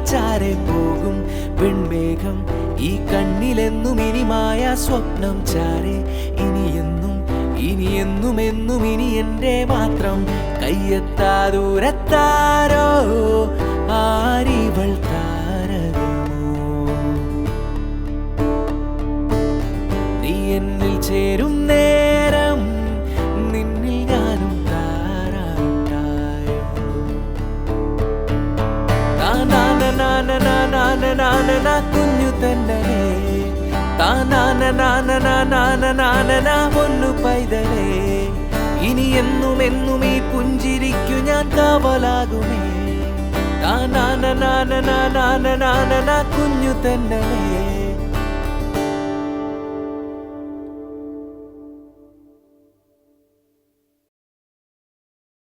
ചാരെ പോകും പെൺമേഘം ഈ കണ്ണിലെന്നും ഇനിമായ സ്വപ്നം ചാരെ ഇനിയെന്നും എന്നും ഇനി എൻ്റെ മാത്രം കയ്യെത്താ ദൂരത്താരോ ആരിവൾ താരകമോ നീ എന്നിൽ ചേരും നേരം നിന്നിൽ ഞാനും താരാട്ടായോ കുഞ്ഞു തന്നലേ പൊന്നു പൈതലേ ഇനി എന്നും ഈ പുഞ്ചിരിക്കു ഞാൻ കാവലാകുമേ കുഞ്ഞു തന്നലേ